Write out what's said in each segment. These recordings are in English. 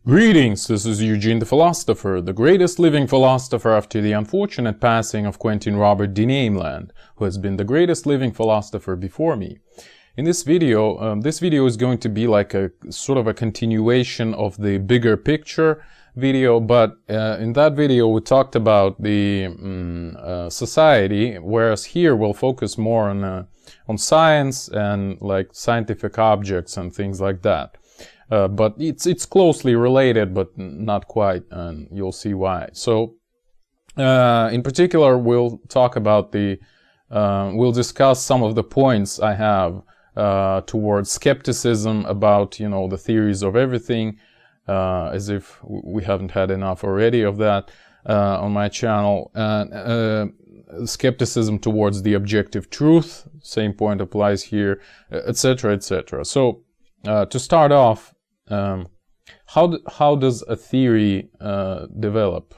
Greetings, this is Eugene the Philosopher, the greatest living philosopher after the unfortunate passing of Quentin Robert de Nameland, who has been the greatest living philosopher before me. In this video is going to be like a sort of a continuation of the bigger picture video, but in that video we talked about the society, whereas here we'll focus more on science and like scientific objects and things like that. But it's closely related, but not quite, and you'll see why. So, in particular, we'll talk about we'll discuss some of the points I have towards skepticism about, the theories of everything, as if we haven't had enough already of that on my channel, and skepticism towards the objective truth. Same point applies here, etc., etc. So, to start off. How does a theory develop?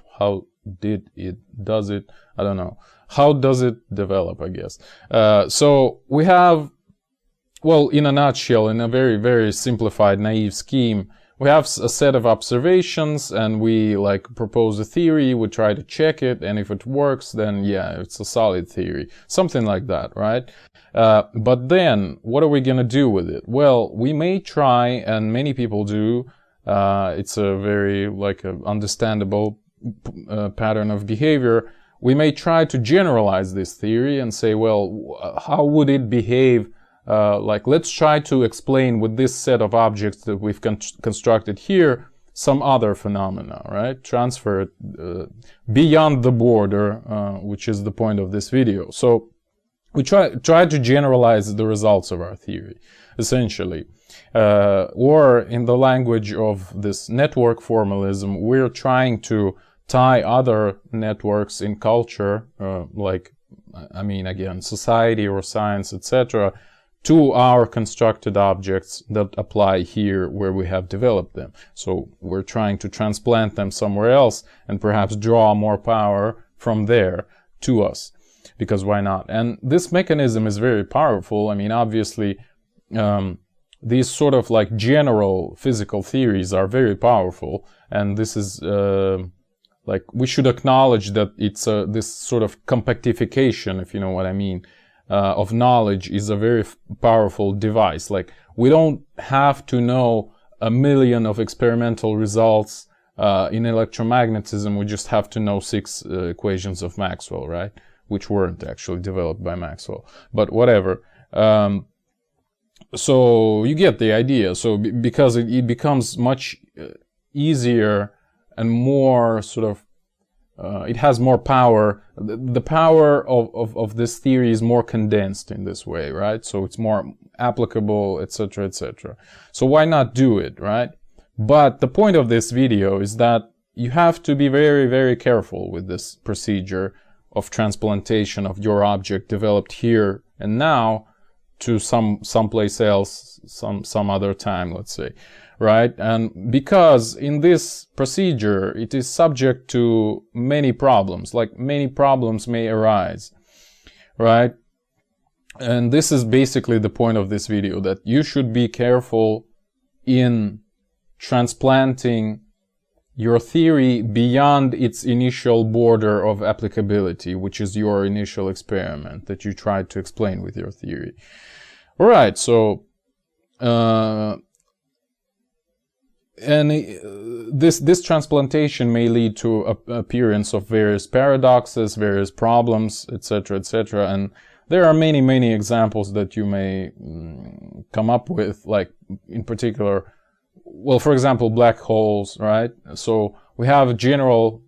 Does it? I don't know. How does it develop, I guess? So we have, well, in a nutshell, in a very, very simplified, naive scheme, we have a set of observations and we propose a theory, we try to check it, and if it works, then yeah, it's a solid theory. Something like that, right? But then, what are we going to do with it? Well, we may try, and many people do, it's a very, understandable pattern of behavior. We may try to generalize this theory and say, well, how would it behave? Let's try to explain with this set of objects that we've constructed here some other phenomena, right? Transfer it beyond the border, which is the point of this video. So, we try to generalize the results of our theory, essentially. Or in the language of this network formalism, we're trying to tie other networks in culture, again, society or science, etc., to our constructed objects that apply here where we have developed them. So we're trying to transplant them somewhere else and perhaps draw more power from there to us. Because why not? And this mechanism is very powerful. I mean, obviously, these sort of general physical theories are very powerful. And this is, we should acknowledge that it's this sort of compactification, if you know what I mean, of knowledge is a very powerful device. We don't have to know a million of experimental results in electromagnetism. We just have to know 6 equations of Maxwell, right? Which weren't actually developed by Maxwell, but whatever. So you get the idea. So because it becomes much easier and more sort of, it has more power. The power of this theory is more condensed in this way, right? So it's more applicable, etc., etc. So why not do it, right? But the point of this video is that you have to be very, very careful with this procedure of transplantation of your object developed here and now to someplace else, some other time, let's say, right? And because in this procedure it is subject to many problems, many problems may arise, right? And this is basically the point of this video, that you should be careful in transplanting your theory beyond its initial border of applicability, which is your initial experiment that you tried to explain with your theory. All right, so this transplantation may lead to appearance of various paradoxes, various problems, etc., etc., and there are many, many examples that you may come up with, in particular. Well, for example, black holes, right? So we have general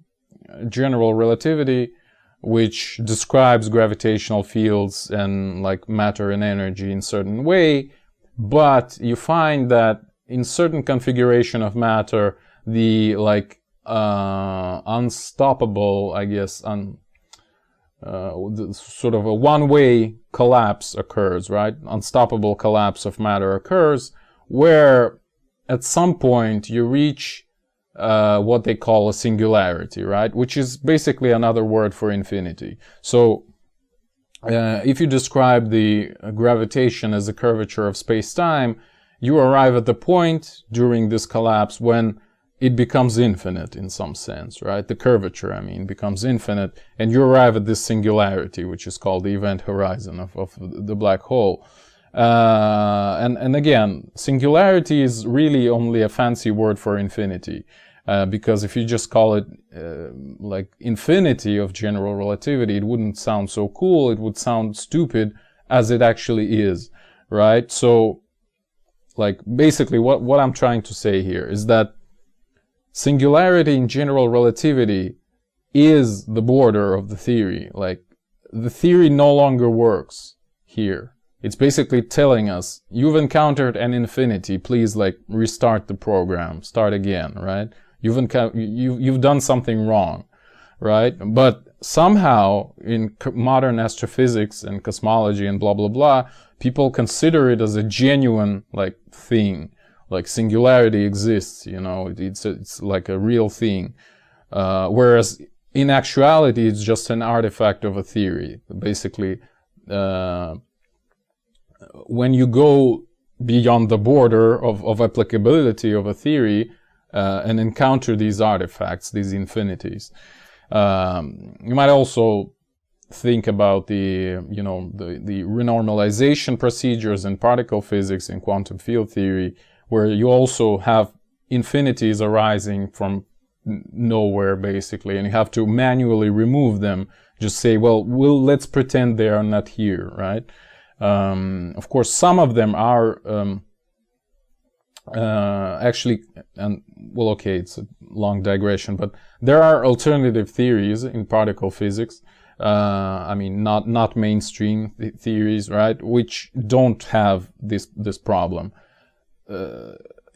relativity, which describes gravitational fields and matter and energy in a certain way, but you find that in certain configuration of matter, the unstoppable, I guess, sort of a one-way collapse occurs, right? Unstoppable collapse of matter occurs, where at some point you reach what they call a singularity, right? Which is basically another word for infinity. So if you describe the gravitation as a curvature of space-time, you arrive at the point during this collapse when it becomes infinite in some sense, right? The curvature, I mean, becomes infinite, and you arrive at this singularity, which is called the event horizon of the black hole. And again, singularity is really only a fancy word for infinity, because if you just call it like infinity of general relativity, it wouldn't sound so cool, it would sound stupid, as it actually is, right? So, like, basically what I'm trying to say here is that singularity in general relativity is the border of the theory. Like, the theory no longer works here. It's basically telling us, you've encountered an infinity, please, like, restart the program, start again, right? You've done something wrong, right? But somehow in modern astrophysics and cosmology and blah blah blah, people consider it as a genuine, like, thing, like singularity exists, you know, it's like a real thing, whereas in actuality it's just an artifact of a theory. Basically, when you go beyond the border of applicability of a theory and encounter these artifacts, these infinities, you might also think about the renormalization procedures in particle physics and quantum field theory, where you also have infinities arising from nowhere, basically, and you have to manually remove them. Just say, well, let's pretend they are not here, right? Of course, some of them are actually, and well, okay, it's a long digression, but there are alternative theories in particle physics. I mean, not mainstream theories, right? Which don't have this problem.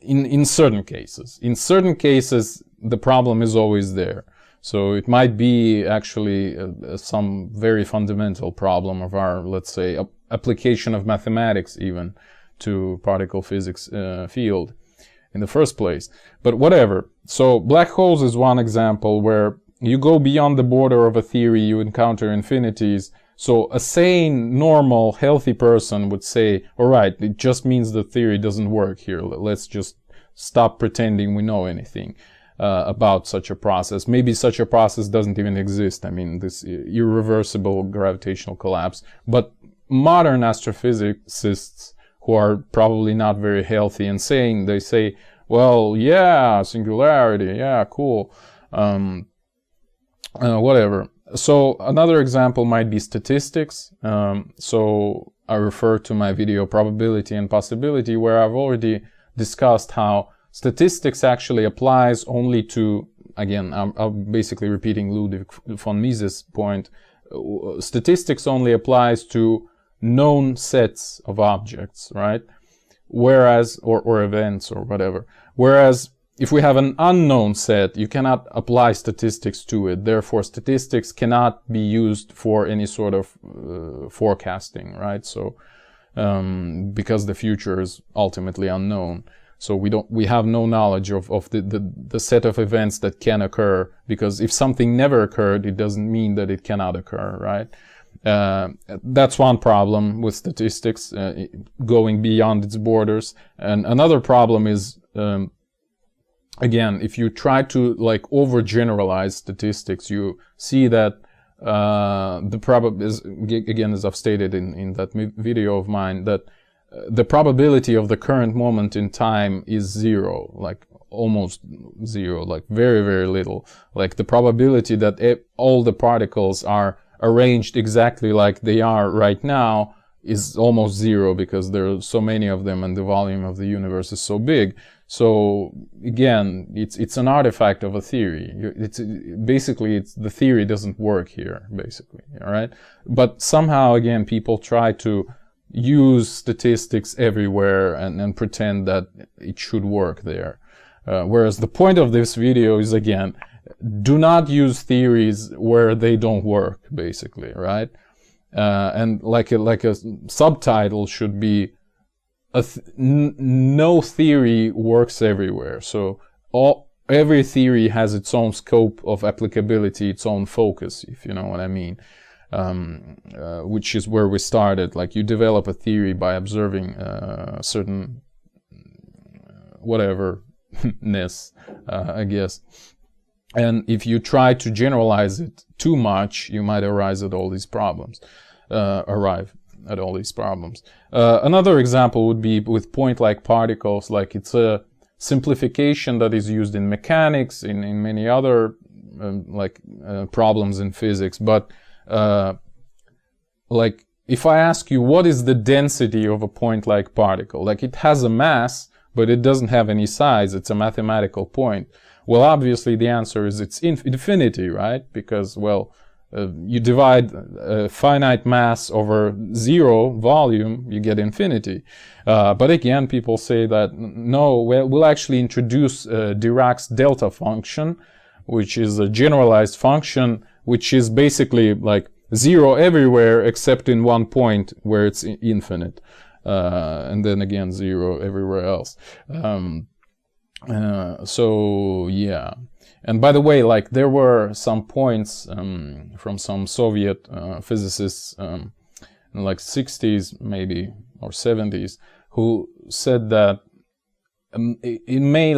In certain cases. In certain cases, the problem is always there. So it might be actually some very fundamental problem of our, let's say, application of mathematics even to particle physics field in the first place. But whatever. So black holes is one example where you go beyond the border of a theory, you encounter infinities. So a sane, normal, healthy person would say, all right, it just means the theory doesn't work here. Let's just stop pretending we know anything about such a process. Maybe such a process doesn't even exist. I mean, this irreversible gravitational collapse. But modern astrophysicists who are probably not very healthy and sane, they say, well, yeah, singularity, yeah, cool, whatever. So another example might be statistics. So I refer to my video Probability and Possibility, where I've already discussed how statistics actually applies only to, again, I'm basically repeating Ludwig von Mises' point, statistics only applies to known sets of objects, right? Whereas, or events or whatever. Whereas if we have an unknown set, you cannot apply statistics to it. Therefore, statistics cannot be used for any sort of forecasting, right? So, because the future is ultimately unknown. So we have no knowledge of the set of events that can occur, because if something never occurred, it doesn't mean that it cannot occur, right? That's one problem with statistics, going beyond its borders. And another problem is, again, if you try to like overgeneralize statistics, you see that the problem is, again, as I've stated in that video of mine, that the probability of the current moment in time is zero, like almost zero, like very, very little. Like the probability that all the particles are arranged exactly like they are right now is almost zero, because there are so many of them and the volume of the universe is so big. So again, it's an artifact of a theory. Basically the theory doesn't work here, basically, all right? But somehow, again, people try to use statistics everywhere and pretend that it should work there. Whereas the point of this video is, again, do not use theories where they don't work, basically, right? And like a subtitle should be, no theory works everywhere. So every theory has its own scope of applicability, its own focus, if you know what I mean. Which is where we started. Like, you develop a theory by observing certain whatever I guess. And if you try to generalize it too much, you might arrive at all these problems. Another example would be with point-like particles. Like, it's a simplification that is used in mechanics, in many other problems in physics. But like, if I ask you what is the density of a point-like particle, like, it has a mass, but it doesn't have any size. It's a mathematical point. Well, obviously the answer is it's infinity, right? Because, well, you divide finite mass over zero volume, you get infinity. But again, people say that no, we'll actually introduce Dirac's delta function, which is a generalized function, which is basically like zero everywhere except in one point where it's infinite. And then again, zero everywhere else. So yeah. And by the way, like, there were some points from some Soviet physicists in like 60s maybe or 70s who said that it may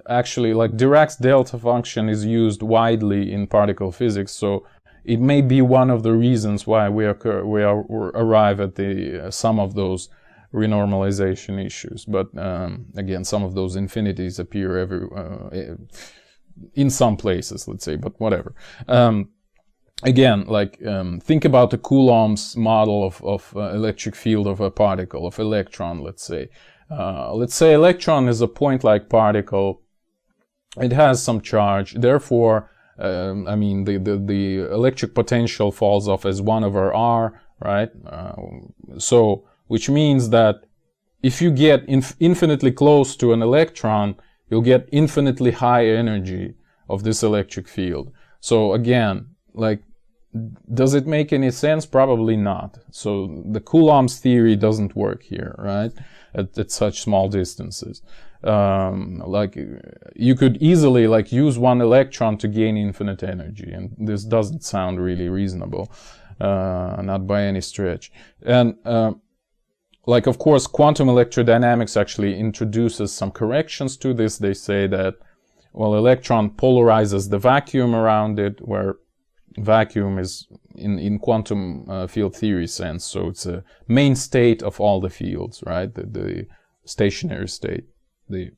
actually, like, Dirac's delta function is used widely in particle physics, so it may be one of the reasons why we arrive at the some of those renormalization issues. But again, some of those infinities appear in some places, let's say, but whatever. Again, like, think about the Coulomb's model of electric field of a particle, of electron, let's say. Let's say electron is a point-like particle. It has some charge, therefore, I mean, the electric potential falls off as 1/r, right? So, which means that if you get infinitely close to an electron, you'll get infinitely high energy of this electric field. So again, like, does it make any sense? Probably not. So the Coulomb's theory doesn't work here, right? At such small distances. Like, you could easily, like, use one electron to gain infinite energy, and this doesn't sound really reasonable, not by any stretch. And like, of course, quantum electrodynamics actually introduces some corrections to this. They say that, well, electron polarizes the vacuum around it, where vacuum is in quantum field theory sense, so it's a main state of all the fields, right? The stationary state, the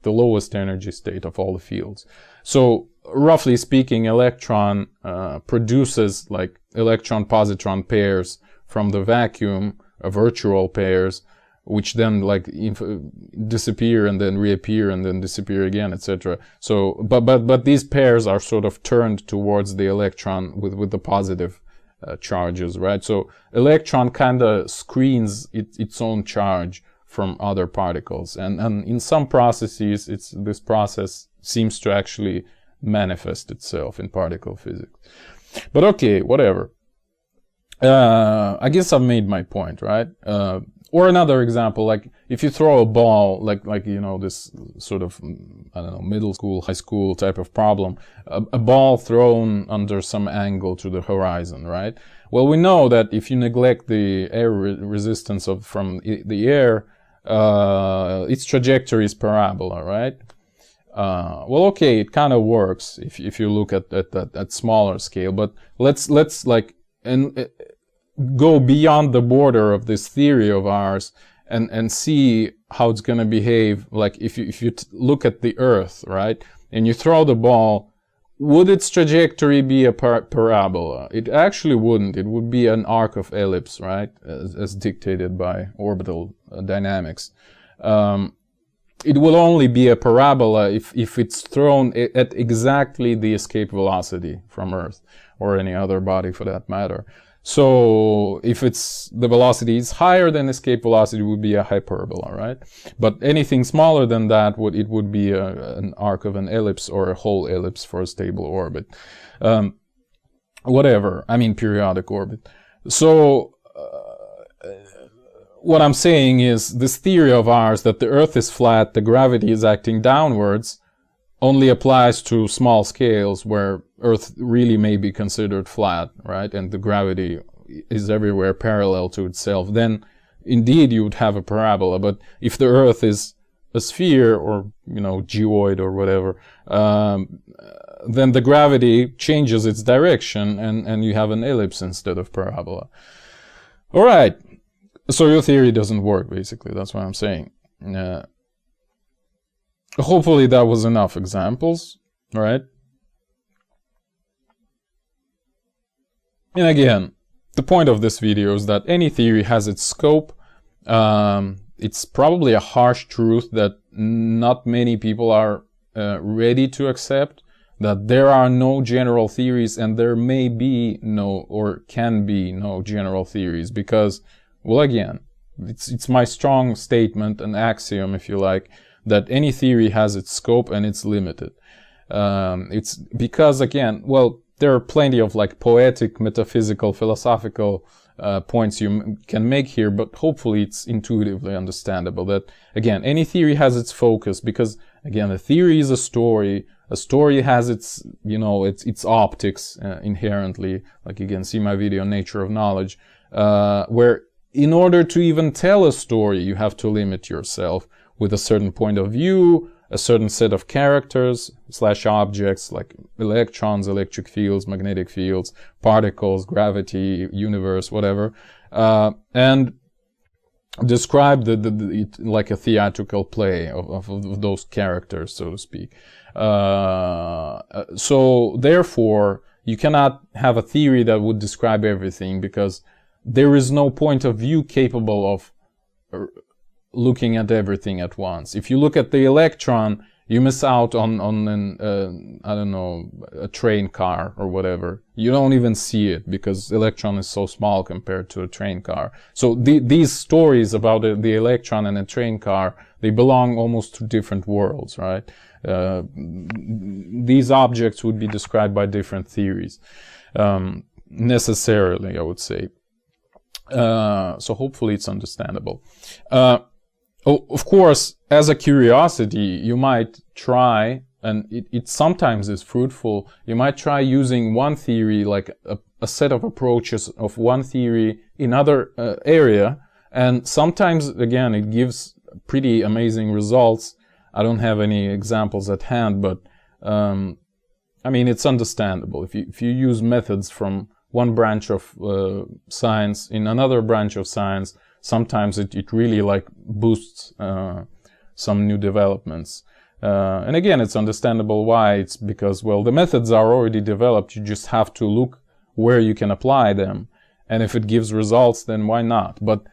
lowest energy state of all the fields. So roughly speaking, electron produces like electron-positron pairs from the vacuum, virtual pairs, which then like disappear and then reappear and then disappear again, etc. So, but these pairs are sort of turned towards the electron with the positive charges, right? So electron kind of screens its own charge from other particles, and in some processes, this process seems to actually manifest itself in particle physics. But okay, whatever. I guess I've made my point, right? Or another example, like, if you throw a ball, like you know, this sort of, I don't know, middle school, high school type of problem, a ball thrown under some angle to the horizon, right? Well, we know that if you neglect the air resistance from the air, its trajectory is parabola, right? Well, okay, it kind of works if you look at smaller scale, but let's like, go beyond the border of this theory of ours and see how it's going to behave. Like, if you look at the Earth, right, and you throw the ball, would its trajectory be a parabola? It actually wouldn't. It would be an arc of ellipse, right, as dictated by orbital dynamics. It will only be a parabola if it's thrown at exactly the escape velocity from Earth, or any other body for that matter. So if the velocity is higher than escape velocity, it would be a hyperbola, right? But anything smaller than that, it would be an arc of an ellipse or a whole ellipse for a stable orbit. Whatever, I mean periodic orbit. So what I'm saying is, this theory of ours that the Earth is flat, the gravity is acting downwards, only applies to small scales where Earth really may be considered flat, right? And the gravity is everywhere parallel to itself. Then, indeed, you would have a parabola. But if the Earth is a sphere, or geoid or whatever, then the gravity changes its direction, and you have an ellipse instead of parabola. All right, so your theory doesn't work, basically. That's what I'm saying. Hopefully that was enough examples, right? And again, the point of this video is that any theory has its scope. It's probably a harsh truth that not many people are ready to accept, that there are no general theories, and there may be no, or can be no, general theories, because, well, again, it's my strong statement, an axiom, if you like, that any theory has its scope and it's limited. It's because, again, well, there are plenty of like poetic, metaphysical, philosophical points you can make here, but hopefully it's intuitively understandable that, again, any theory has its focus, because, again, a theory is a story. A story has its, its optics inherently, like you can see my video on Nature of Knowledge, where in order to even tell a story, you have to limit yourself with a certain point of view, a certain set of characters / objects like electrons, electric fields, magnetic fields, particles, gravity, universe, whatever, and describe it like a theatrical play of those characters, so to speak. So therefore, you cannot have a theory that would describe everything, because there is no point of view capable of looking at everything at once. If you look at the electron, you miss out on I don't know, a train car or whatever. You don't even see it, because electron is so small compared to a train car. So these stories about the electron and a train car, they belong almost to different worlds, right? These objects would be described by different theories, necessarily, I would say. So hopefully it's understandable. Of course, as a curiosity, you might try, and it sometimes is fruitful, you might try using one theory, like a set of approaches of one theory in other area, and sometimes, again, it gives pretty amazing results. I don't have any examples at hand, but I mean, it's understandable. If you use methods from one branch of science in another branch of science, sometimes it really like boosts some new developments. And again, it's understandable why. It's because, well, the methods are already developed. You just have to look where you can apply them. And if it gives results, then why not? But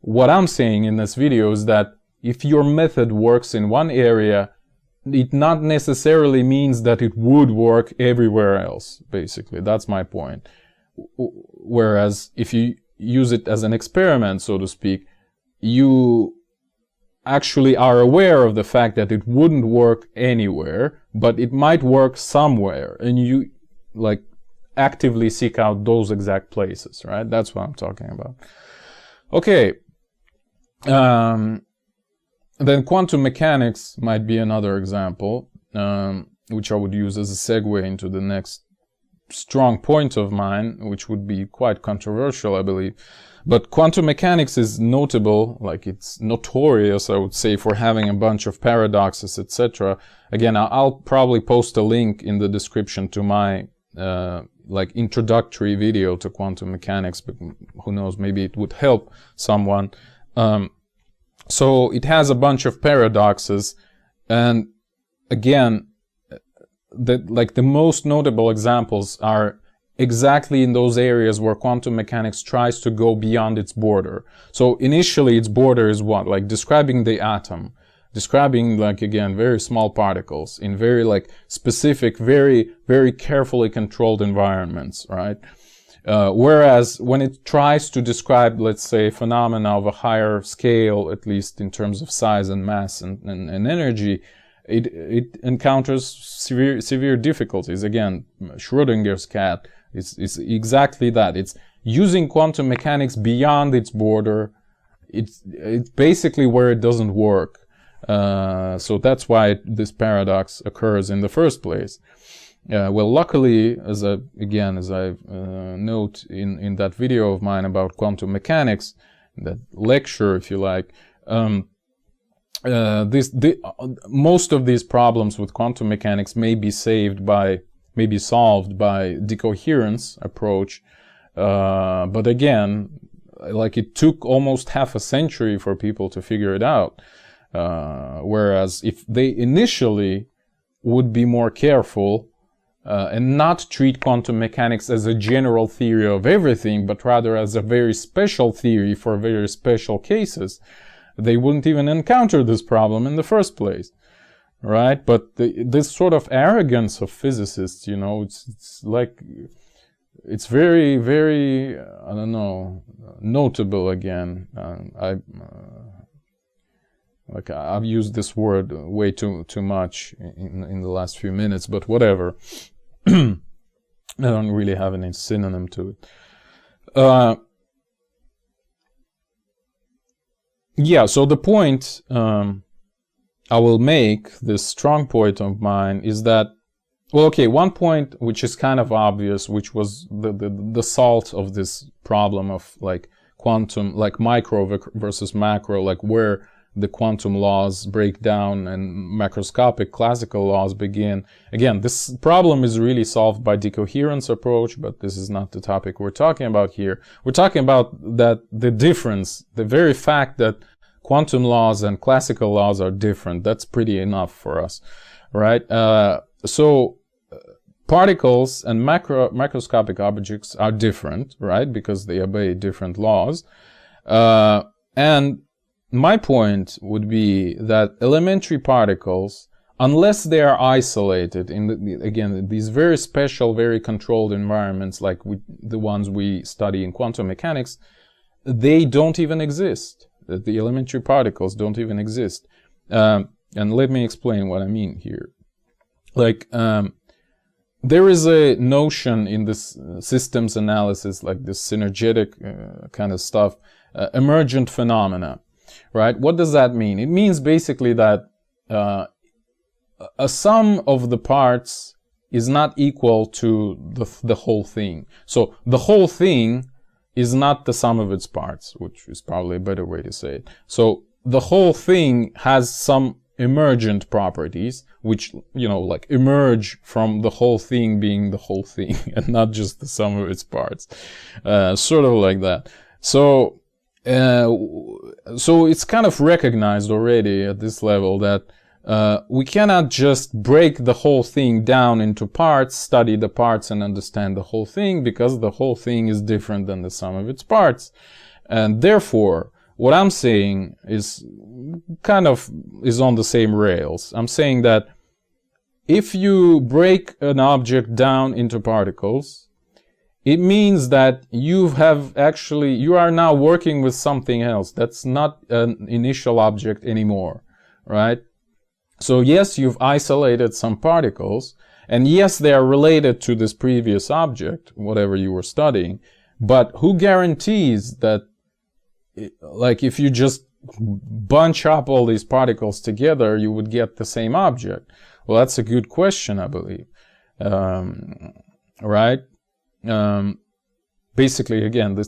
what I'm saying in this video is that if your method works in one area, it not necessarily means that it would work everywhere else, basically. That's my point. Whereas if you use it as an experiment, so to speak, you actually are aware of the fact that it wouldn't work anywhere, but it might work somewhere, and you like actively seek out those exact places, right? That's what I'm talking about. Okay. Then quantum mechanics might be another example, which I would use as a segue into the next strong point of mine, which would be quite controversial, I believe. But quantum mechanics is notable, like it's notorious, I would say, for having a bunch of paradoxes, etc. Again, I'll probably post a link in the description to my like introductory video to quantum mechanics, but who knows, maybe it would help someone. So it has a bunch of paradoxes, and again, the most notable examples are exactly in those areas where quantum mechanics tries to go beyond its border. So initially its border is what? Like describing the atom, describing, like, again, very small particles in very like specific, very, very carefully controlled environments, right? Whereas when it tries to describe, let's say, phenomena of a higher scale, at least in terms of size and mass and energy, it encounters severe difficulties. Again, Schrodinger's cat is exactly that. It's using quantum mechanics beyond its border. It's basically where it doesn't work. So that's why this paradox occurs in the first place. Well, luckily, as I note in that video of mine about quantum mechanics, that lecture, if you like, most of these problems with quantum mechanics may be solved by decoherence approach, but again, like, it took almost half a century for people to figure it out. Whereas if they initially would be more careful and not treat quantum mechanics as a general theory of everything, but rather as a very special theory for very special cases, they wouldn't even encounter this problem in the first place, right? But this sort of arrogance of physicists, you know, it's like, it's very, very, I don't know, notable again. I've used this word way too much in the last few minutes, but whatever. I don't really have any synonym to it. Yeah, so the point I will make, this strong point of mine, is that, well, okay, one point which is kind of obvious, which was the salt of this problem of like quantum, like micro versus macro, like where the quantum laws break down and macroscopic classical laws begin. Again, this problem is really solved by decoherence approach, but this is not the topic we're talking about here. We're talking about that the difference, the very fact that quantum laws and classical laws are different. That's pretty enough for us, right? So particles and macroscopic objects are different, right? Because they obey different laws. And my point would be that elementary particles, unless they are isolated in again, these very special, very controlled environments like the ones we study in quantum mechanics, they don't even exist. The elementary particles don't even exist. And let me explain what I mean here. Like, there is a notion in this systems analysis, like this synergetic kind of stuff, emergent phenomena. Right? What does that mean? It means basically that a sum of the parts is not equal to the whole thing. So the whole thing is not the sum of its parts, which is probably a better way to say it. So the whole thing has some emergent properties, which, you know, like emerge from the whole thing being the whole thing and not just the sum of its parts. Sort of like that. So it's kind of recognized already at this level that we cannot just break the whole thing down into parts, study the parts and understand the whole thing, because the whole thing is different than the sum of its parts. And therefore, what I'm saying is kind of is on the same rails. I'm saying that if you break an object down into particles, it means that you are now working with something else. That's not an initial object anymore, right? So yes, you've isolated some particles, and yes, they are related to this previous object, whatever you were studying, but who guarantees that, like, if you just bunch up all these particles together, you would get the same object? Well, that's a good question, I believe. Right? Basically, again,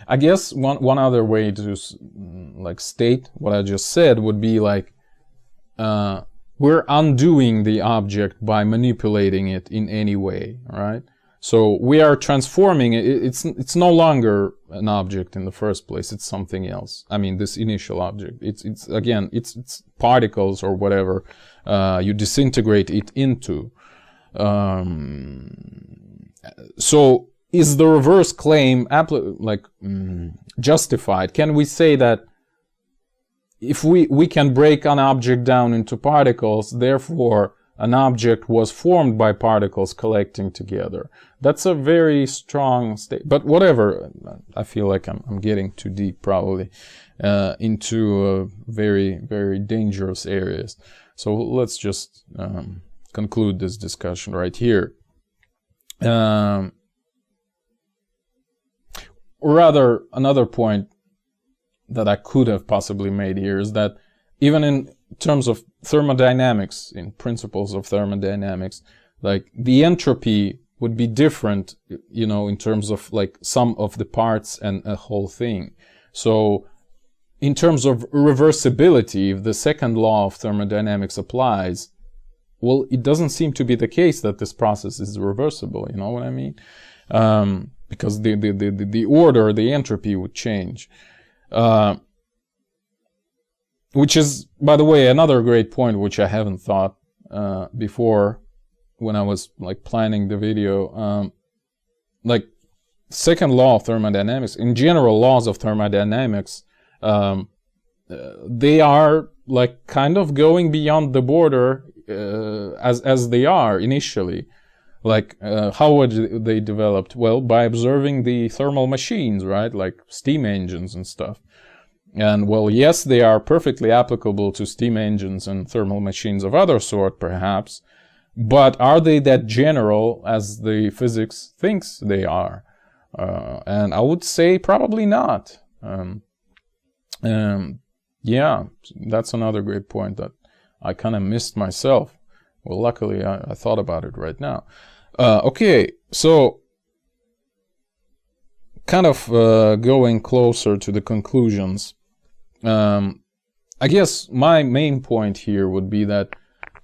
I guess one other way to like state what I just said would be like, we're undoing the object by manipulating it in any way, right? So we are transforming it. It's no longer an object in the first place. It's something else. I mean, this initial object. It's particles or whatever you disintegrate it into. So is the reverse claim justified? Can we say that if we can break an object down into particles, therefore an object was formed by particles collecting together? That's a very strong state. But whatever, I feel like I'm getting too deep probably into very, very dangerous areas. So let's just conclude this discussion right here. Or rather, another point that I could have possibly made here is that even in terms of thermodynamics, in principles of thermodynamics, like the entropy would be different, in terms of like sum of the parts and a whole thing. So in terms of reversibility, if the second law of thermodynamics applies, well, it doesn't seem to be the case that this process is reversible. You know what I mean? Because the order, the entropy would change. Which is, by the way, another great point which I haven't thought before when I was like planning the video. Like, second law of thermodynamics, in general, laws of thermodynamics, they are like kind of going beyond the border as they are initially. Like, how were they developed? Well, by observing the thermal machines, right? Like steam engines and stuff. And, well, yes, they are perfectly applicable to steam engines and thermal machines of other sort, perhaps. But are they that general as the physics thinks they are? And I would say probably not. Yeah, that's another great point that I kind of missed myself. Well, luckily, I thought about it right now. Okay, so kind of going closer to the conclusions. I guess my main point here would be that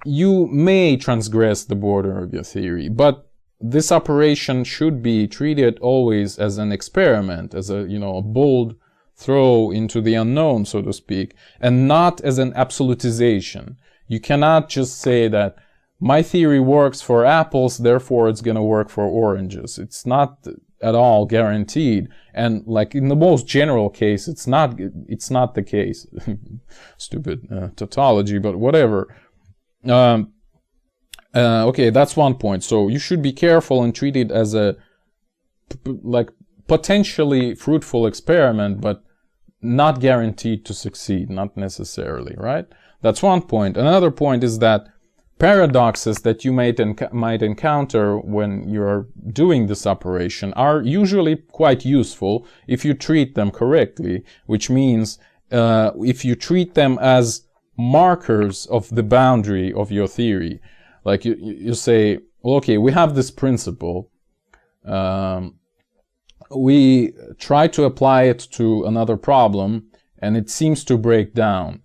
you may transgress the border of your theory, but this operation should be treated always as an experiment, as a, you know, a bold throw into the unknown, so to speak, and not as an absolutization. You cannot just say that my theory works for apples, therefore it's going to work for oranges. It's not at all guaranteed, and like in the most general case, it's not the case. Stupid tautology, but whatever. Okay, that's one point. So you should be careful and treat it as a like potentially fruitful experiment, but not guaranteed to succeed, not necessarily, right? That's one point. Another point is that paradoxes that you might encounter when you're doing this operation are usually quite useful if you treat them correctly, which means if you treat them as markers of the boundary of your theory. Like you say, well, okay, we have this principle. We try to apply it to another problem, and it seems to break down,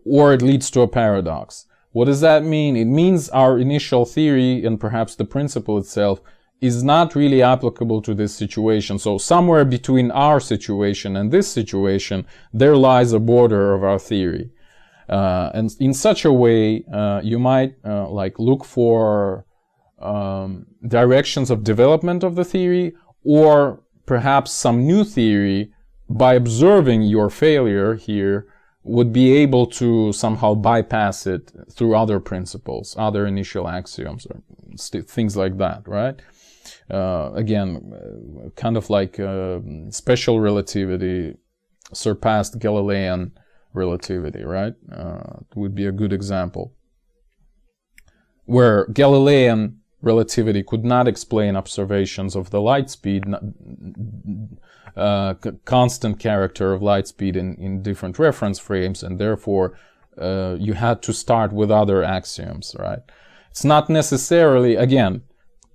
or it leads to a paradox. What does that mean? It means our initial theory, and perhaps the principle itself, is not really applicable to this situation. So somewhere between our situation and this situation, there lies a border of our theory. And in such a way, you might like look for directions of development of the theory, or perhaps some new theory, by observing your failure here, would be able to somehow bypass it through other principles, other initial axioms, or things like that, right? Again, kind of like special relativity surpassed Galilean relativity, right? Would be a good example. Where Galilean relativity could not explain observations of the light speed, constant character of light speed in different reference frames, and therefore you had to start with other axioms, right? It's not necessarily, again,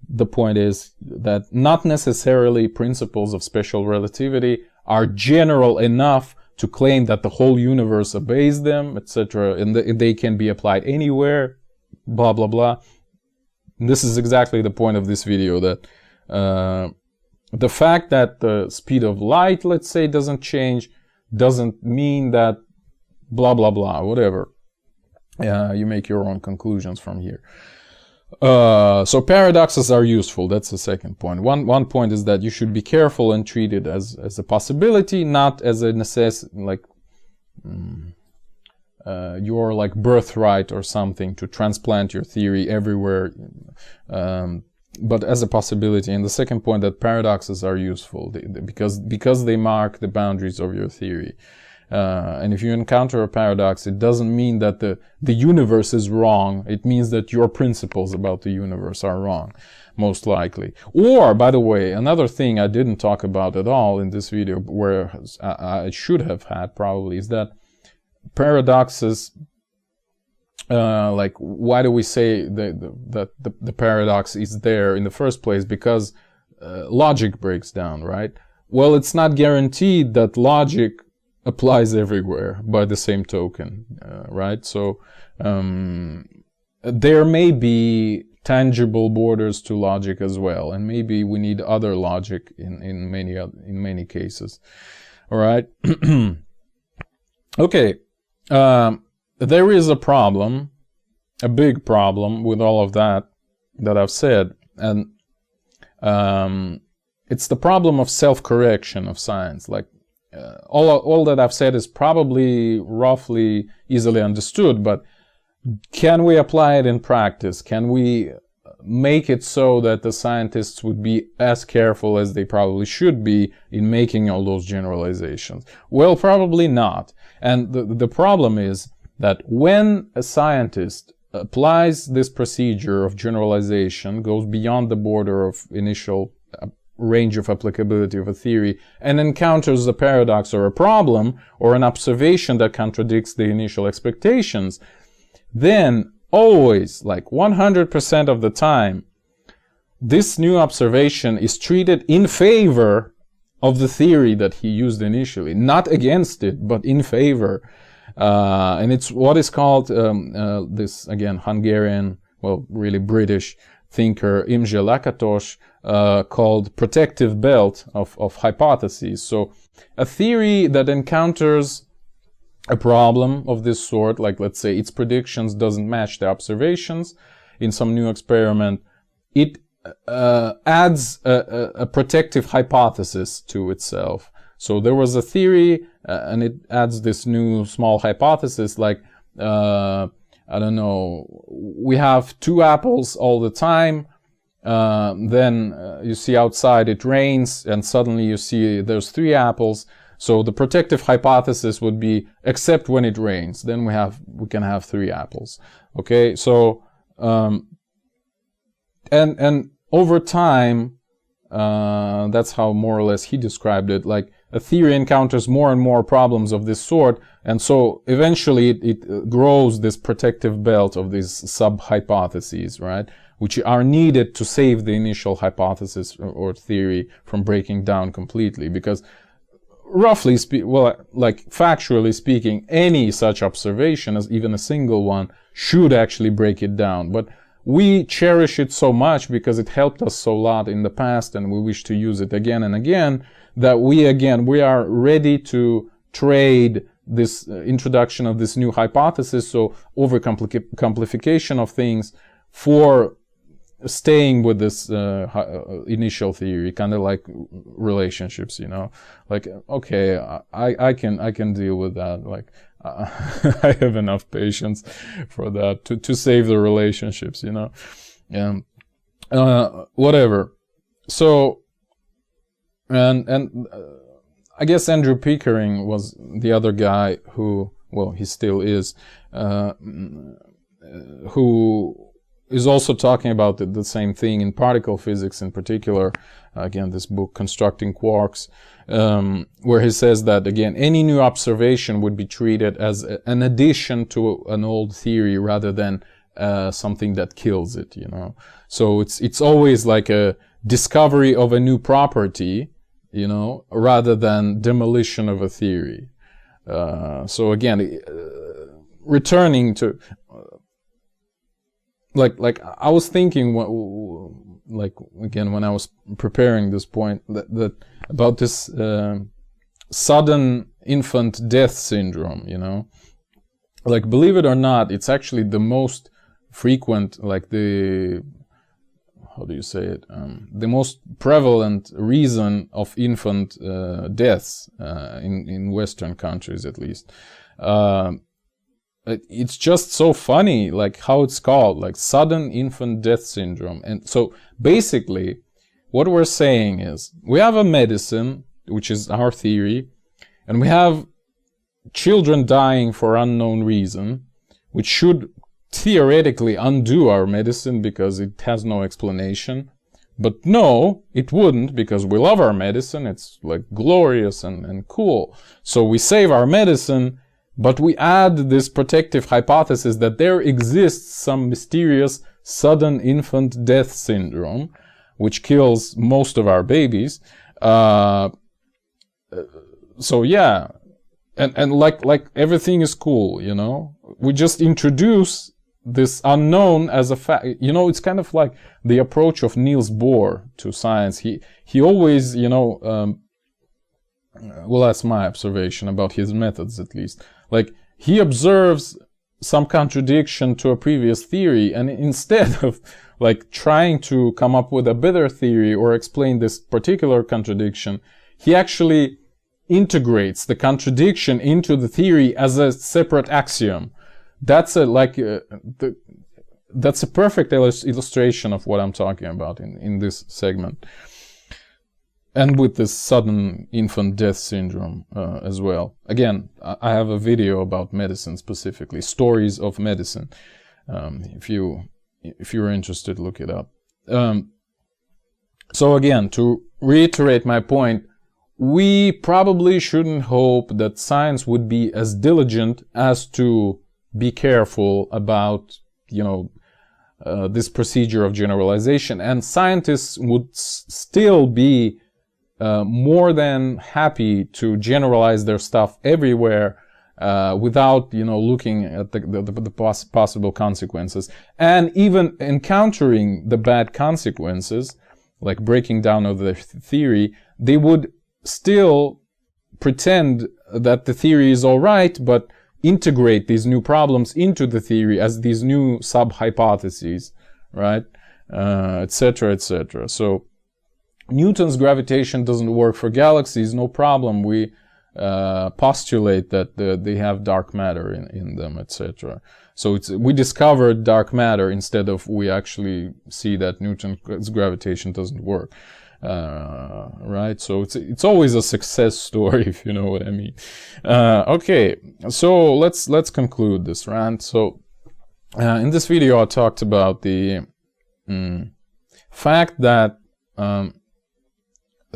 the point is that not necessarily principles of special relativity are general enough to claim that the whole universe obeys them, etc., and they can be applied anywhere, blah, blah, blah. And this is exactly the point of this video, that the fact that the speed of light, let's say, doesn't change, doesn't mean that blah, blah, blah, whatever. You make your own conclusions from here. So paradoxes are useful. That's the second point. One point is that you should be careful and treat it as a possibility, not as a necessity, like your like birthright or something to transplant your theory everywhere, but as a possibility. And the second point, that paradoxes are useful because they mark the boundaries of your theory. And if you encounter a paradox, it doesn't mean that the universe is wrong. It means that your principles about the universe are wrong, most likely. Or, by the way, another thing I didn't talk about at all in this video, where I should have had probably, is that paradoxes, like, why do we say that the paradox is there in the first place? Because logic breaks down, right? Well, it's not guaranteed that logic applies everywhere by the same token, right? So there may be tangible borders to logic as well, and maybe we need other logic in many cases. All right. Okay. There is a problem, a big problem with all of that I've said, and it's the problem of self-correction of science. Like all that I've said is probably roughly easily understood, but can we apply it in practice? Can we make it so that the scientists would be as careful as they probably should be in making all those generalizations? Well, probably not. And the problem is that when a scientist applies this procedure of generalization, goes beyond the border of initial range of applicability of a theory, and encounters a paradox or a problem or an observation that contradicts the initial expectations, then always, like 100% of the time, this new observation is treated in favor of the theory that he used initially, not against it, but in favor. And it's what is called this, again, Hungarian, well, really British thinker Imre Lakatos called protective belt of hypotheses. So a theory that encounters a problem of this sort, like let's say its predictions doesn't match the observations in some new experiment, it adds a protective hypothesis to itself. So there was a theory and it adds this new small hypothesis like, I don't know, we have 2 apples all the time, then you see outside it rains and suddenly you see there's 3 apples. So the protective hypothesis would be, except when it rains, then we can have 3 apples. Okay, so and over time, that's how more or less he described it. Like a theory encounters more and more problems of this sort, and so eventually it grows this protective belt of these sub-hypotheses, right, which are needed to save the initial hypothesis or theory from breaking down completely, because roughly factually speaking, any such observation, as even a single one, should actually break it down. But we cherish it so much because it helped us so lot in the past, and we wish to use it again and again, that we are ready to trade this introduction of this new hypothesis, so overcomplication of things, for staying with this initial theory, kind of like relationships, you know, like, okay, I can deal with that, like I have enough patience for that to save the relationships, you know, and whatever. So and I guess Andrew Pickering was the other guy who, well, he still is, who is also talking about the same thing in particle physics in particular. Again, this book, Constructing Quarks, where he says that, again, any new observation would be treated as an addition to an old theory rather than something that kills it, you know. So it's always like a discovery of a new property, you know, rather than demolition of a theory. So again, returning to... Like I was thinking, like again when I was preparing this point, that about this sudden infant death syndrome, you know, like, believe it or not, it's actually the most frequent, like the most prevalent reason of infant deaths in Western countries, at least. It's just so funny, like how it's called, like sudden infant death syndrome. And so basically what we're saying is we have a medicine, which is our theory, and we have children dying for unknown reason, which should theoretically undo our medicine because it has no explanation. But no, it wouldn't, because we love our medicine. It's like glorious and cool. So we save our medicine, but we add this protective hypothesis that there exists some mysterious sudden infant death syndrome, which kills most of our babies. So yeah, and like everything is cool, you know. We just introduce this unknown as a fact. You know, it's kind of like the approach of Niels Bohr to science. He always, you know, well, that's my observation about his methods, at least. Like, he observes some contradiction to a previous theory, and instead of like trying to come up with a better theory or explain this particular contradiction, he actually integrates the contradiction into the theory as a separate axiom. That's that's a perfect illustration of what I'm talking about in this segment. And with this sudden infant death syndrome as well. Again, I have a video about medicine specifically, stories of if you're interested, look it up. So again, to reiterate my point, we probably shouldn't hope that science would be as diligent as to be careful about, you know, this procedure of generalization, and scientists would still be more than happy to generalize their stuff everywhere without, you know, looking at the possible consequences, and even encountering the bad consequences, like breaking down of their theory. They would still pretend that the theory is all right, but integrate these new problems into the theory as these new sub-hypotheses, right, etc., etc. So Newton's gravitation doesn't work for galaxies, no problem. We postulate that they have dark matter in them, etc. So we discovered dark matter instead of we actually see that Newton's gravitation doesn't work. Right? So it's always a success story, if you know what I mean. Okay, so let's conclude this rant. So in this video I talked about the fact that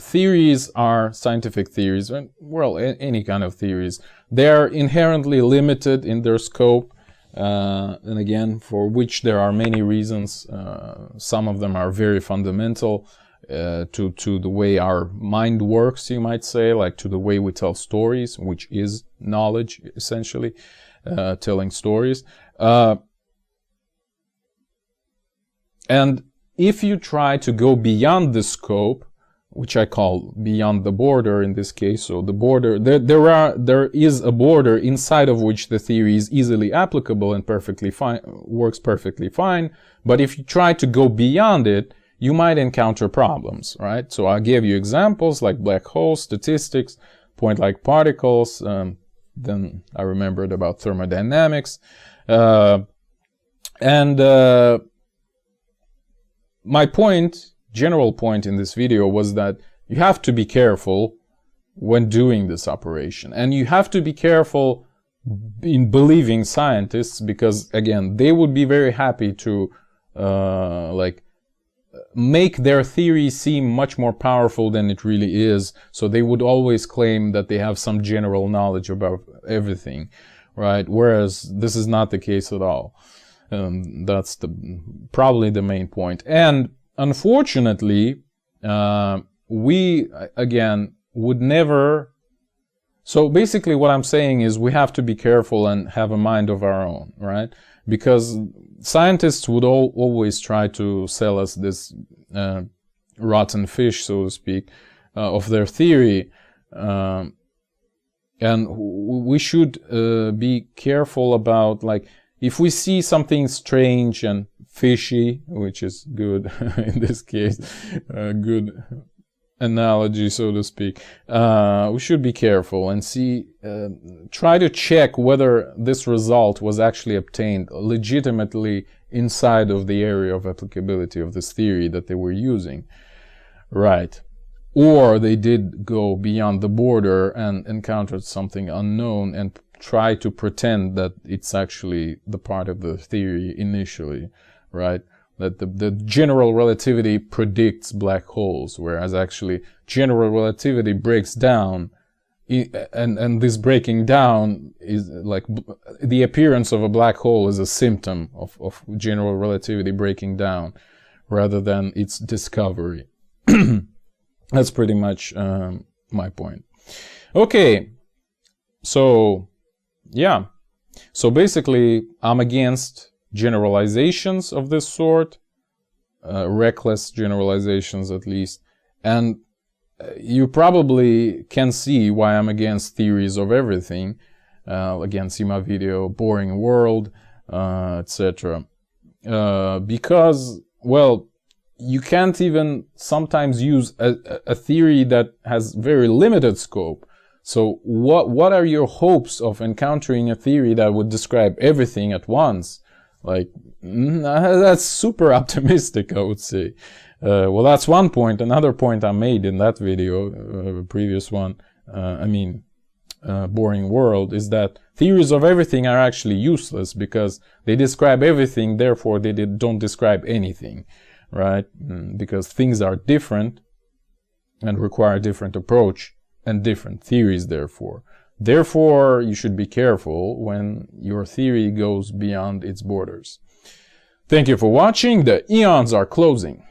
theories are scientific theories, and well, any kind of theories. They are inherently limited in their scope, and again, for which there are many reasons. Some of them are very fundamental to the way our mind works, you might say, like to the way we tell stories, which is knowledge, essentially, telling stories. And if you try to go beyond the scope, which I call beyond the border in this case, so the border, there is a border inside of which the theory is easily applicable and perfectly fine, works perfectly fine. But if you try to go beyond it, you might encounter problems, right? So I gave you examples like black holes, statistics, point-like particles. Then I remembered about thermodynamics, and my point. General point in this video was that you have to be careful when doing this operation, and you have to be careful in believing scientists, because again, they would be very happy to like make their theory seem much more powerful than it really is. So they would always claim that they have some general knowledge about everything, right? Whereas this is not the case at all. That's probably the main point. And unfortunately, we, again, would never... So basically what I'm saying is we have to be careful and have a mind of our own, right? Because scientists would always try to sell us this rotten fish, so to speak, of their theory. And we should be careful about, like, if we see something strange and fishy, which is good in this case, good analogy, so to speak, we should be careful and see, try to check whether this result was actually obtained legitimately inside of the area of applicability of this theory that they were using, right? Or they did go beyond the border and encountered something unknown and try to pretend that it's actually the part of the theory initially, right? That the general relativity predicts black holes, whereas actually general relativity breaks down, and this breaking down is like the appearance of a black hole is a symptom of general relativity breaking down rather than its discovery. That's pretty much my point. Okay. So, yeah. So basically, I'm against generalizations of this sort, reckless generalizations at least, and you probably can see why I'm against theories of everything. Again, see my video, Boring World, etc. Because, well, you can't even sometimes use a theory that has very limited scope. So what are your hopes of encountering a theory that would describe everything at once? Like, that's super optimistic, I would say. Well, that's one point. Another point I made in that video, previous one, Boring World, is that theories of everything are actually useless because they describe everything, therefore they don't describe anything, right? Because things are different and require a different approach and different theories, therefore. Therefore, you should be careful when your theory goes beyond its borders. Thank you for watching. The eons are closing.